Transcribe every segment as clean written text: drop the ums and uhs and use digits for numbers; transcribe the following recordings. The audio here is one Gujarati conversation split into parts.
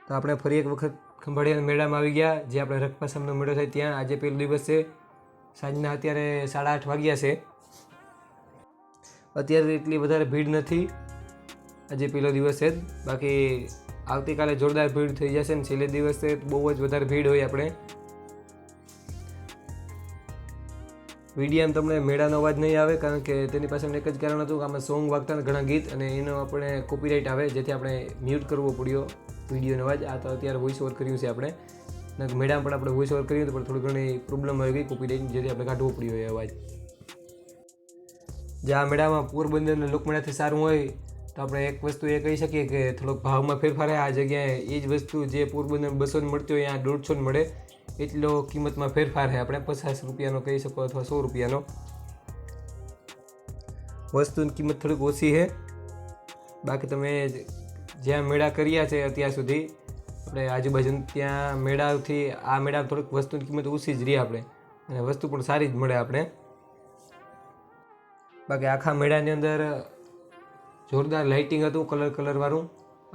તો આપણે ફરી એક વખત ખંભાળિયા મેળામાં આવી ગયા, જે આપણે રખપાસમનો મેળો થાય ત્યાં. આજે પહેલો દિવસ છે. સાંજના અત્યારે 8:30 વાગ્યા છે. અત્યારે એટલી વધારે ભીડ નથી, આજે પહેલો દિવસ છે. બાકી આવતીકાલે જોરદાર ભીડ થઈ જશે ને છેલ્લે દિવસે બહુ જ વધારે ભીડ હોય. આપણે વિડીયામાં તમને મેળાનો અવાજ નહીં આવે, કારણ કે તેની પાછળ એક જ કારણ હતું કે આમાં સોંગ વાગતા ઘણા ગીત, અને એનો આપણે કોપીરાઇટ આવે, જેથી આપણે મ્યુટ કરવો પડ્યો વિડીયોનો અવાજ. આ તો અત્યારે વોઇસ ઓવર કર્યું છે આપણે, મેળામાં પણ આપણે વોઇસ ઓવર કર્યું હતું, પણ થોડી ઘણી પ્રોબ્લેમ આવી ગઈ કોપીરાઇટ, જેથી આપણે કાઢવો પડ્યો એ અવાજ. જે આ મેળામાં પોરબંદરના લોકમેળાથી સારું હોય તો આપણે એક વસ્તુ એ કહી શકીએ કે થોડોક ભાવમાં ફેરફાર છે. આ જગ્યાએ એ જ વસ્તુ જે પોરબંદર 200 મળતી હોય, અહીંયા 150 મળે, એટલો કિંમતમાં ફેરફાર છે. આપણે 50 રૂપિયાનો કહી શકો અથવા 100 રૂપિયાનો. વસ્તુની કિંમત થોડીક ઓછી છે. બાકી તમે જ્યાં મેળા કર્યા છે અત્યાર સુધી આપણે આજુબાજુ, ત્યાં મેળાથી આ મેળામાં થોડીક વસ્તુની કિંમત ઓછી જ રહી આપણે, અને વસ્તુ પણ સારી જ મળે આપણે. બાકી આખા મેળાની અંદર જોરદાર લાઇટિંગ હતું, કલરવાળું,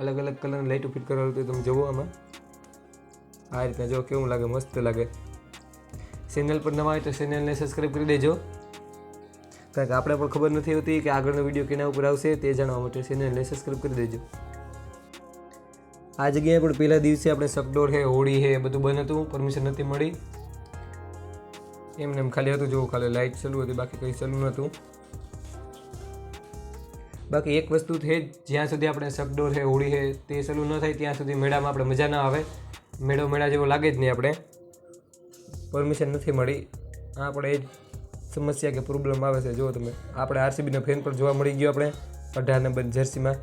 અલગ અલગ કલરની લાઇટો ફિટ કરેલું હતું. તમે જુઓ આમાં આ રીતના, જો કેવું લાગે, મસ્ત લાગે. ચેનલ પર નવા હોય તો ચેનલને સબસ્ક્રાઈબ કરી દેજો, કારણ કે આપણે પણ ખબર નથી હોતી કે આગળનો વિડીયો કેના ઉપર આવશે, તે જાણવા માટે ચેનલને સબસ્ક્રાઈબ કરી દેજો. આ જગ્યાએ પણ પહેલા દિવસે આપણે સકડોળ છે, હોળી છે, બધું બંધ હતું, પરમિશન નથી મળી. એમને એમ ખાલી હતું, જો ખાલી લાઇટ ચાલુ હતી, બાકી કંઈ ચાલુ નહોતું. બાકી એક વસ્તુ છે, જ્યાં સુધી આપણે સકડોળ છે, હોળી છે, તે ચાલુ ન થાય ત્યાં સુધી મેળામાં આપણે મજા ના આવે. મેળા જેવો લાગે જ નહીં. આપણે પરમિશન નથી મળી. આપણે એ જ સમસ્યા કે પ્રોબ્લેમ આવે છે. જુઓ તમે, આપણે આરસીબીનો ફેન પણ જોવા મળી ગયો આપણે 18 નંબર જર્સીમાં.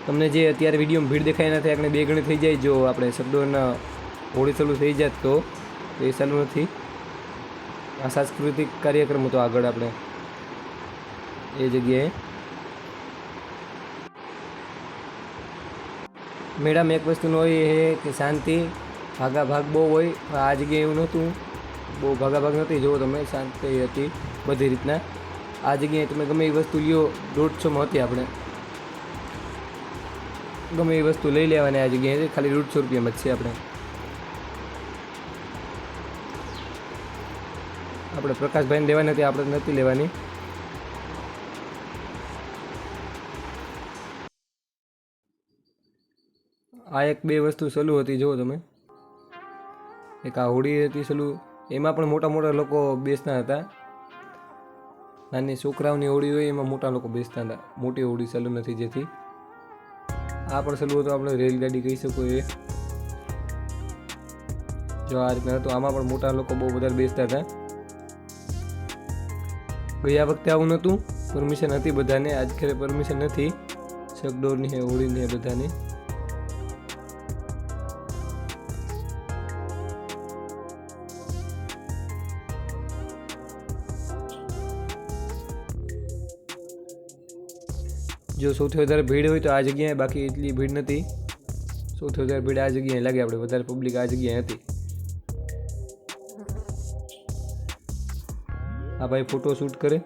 તમને જે અત્યારે વિડીયોમાં ભીડ દેખાય નથી, આપણે 2 ગણી થઈ જાય. જો આપણે સકડોળના હોળી ચાલુ થઈ જાય તો એ ચાલુ નથી. આ સાંસ્કૃતિક કાર્યક્રમ હતો આગળ આપણે એ જગ્યાએ. મેળામાં એક વસ્તુનો હોય એ કે શાંતિ, ભાગાભાગ બહુ હોય. આ જગ્યાએ એવું નહોતું, બહુ ભાગાભાગ નથી. જુઓ તમે, શાંતિ હતી બધી રીતના. આ જગ્યાએ તમે ગમે એ વસ્તુ લ્યો, 150માં હતી. આપણે ગમે એ વસ્તુ લઈ લેવાની. આ જગ્યાએ ખાલી 150 રૂપિયામાં જ છે. આપણે પ્રકાશભાઈને લેવાની હતી, આપણે નથી લેવાની. આ 1-2 વસ્તુ ચાલુ હતી, જુઓ તમે. એક આ હોડી હતી ચાલુ, એમાં પણ મોટા મોટા લોકો બેસતા હતા. નાની છોકરાઓની હોડી હોય એમાં મોટા લોકો બેસતા હતા. મોટી હોડી ચાલુ નથી, જેથી આ પણ ચાલુ હતું. આપણે રેલગાડી કહી શકો એ. જો આ રીતના હતું, આમાં પણ મોટા લોકો બહુ વધારે બેસતા હતા. ગયા વખતે આવું નહોતું, પરમિશન હતી બધાને. આજ ખેરે પરમિશન નથી, સકડોળની હે, હોળીની હે, બધાને. જો સૌથી વધારે ભીડ હોય તો આ જગ્યાએ, બાકી એટલી ભીડ નથી. સૌથી વધારે ભીડ આ જગ્યાએ લાગે. આપણે વધારે પબ્લિક આ જગ્યાએ હતી. આ ભાઈ ફોટો શૂટ કરે.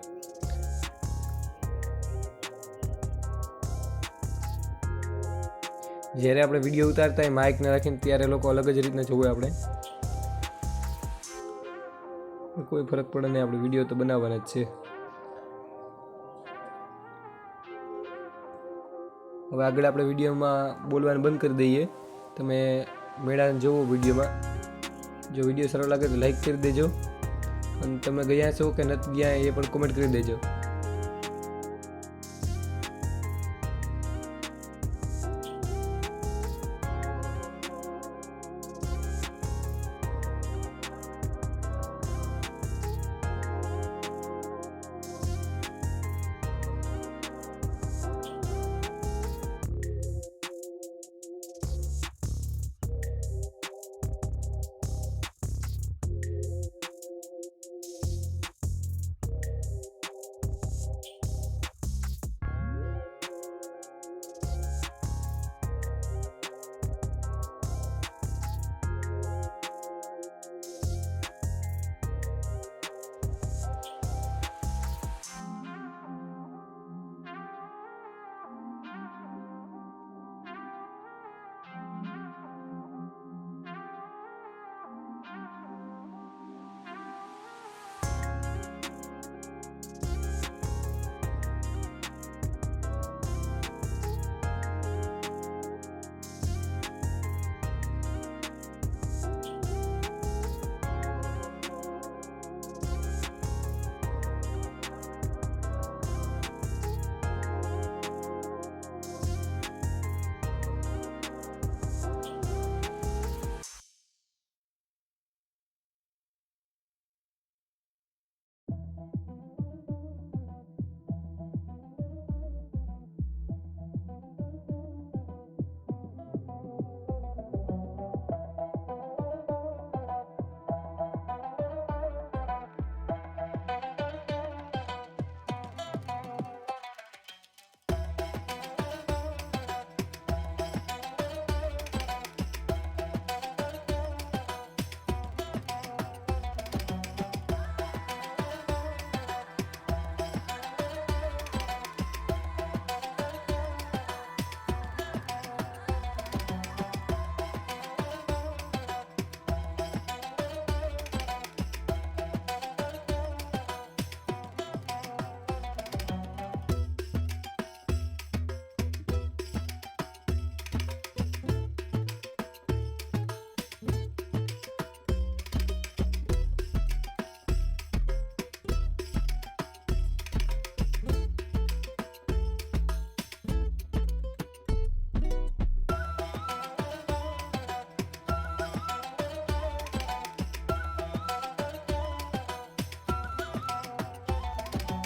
જ્યારે આપણે વિડીયો ઉતારતા હોય માઇકને રાખીને, ત્યારે લોકો અલગ જ રીતના જોવે. આપણે કોઈ ફરક પડે નહીં, આપણે વિડીયો તો બનાવવાના જ છે. હવે આગળ આપણે વિડીયોમાં બોલવાનું બંધ કરી દઈએ. તમે મેળાને જોવો વિડીયોમાં. જો વિડીયો સારો લાગે તો લાઈક કરી દેજો, અને તમે ગયા છો કે નથી ગયા એ પણ કોમેન્ટ કરી દેજો.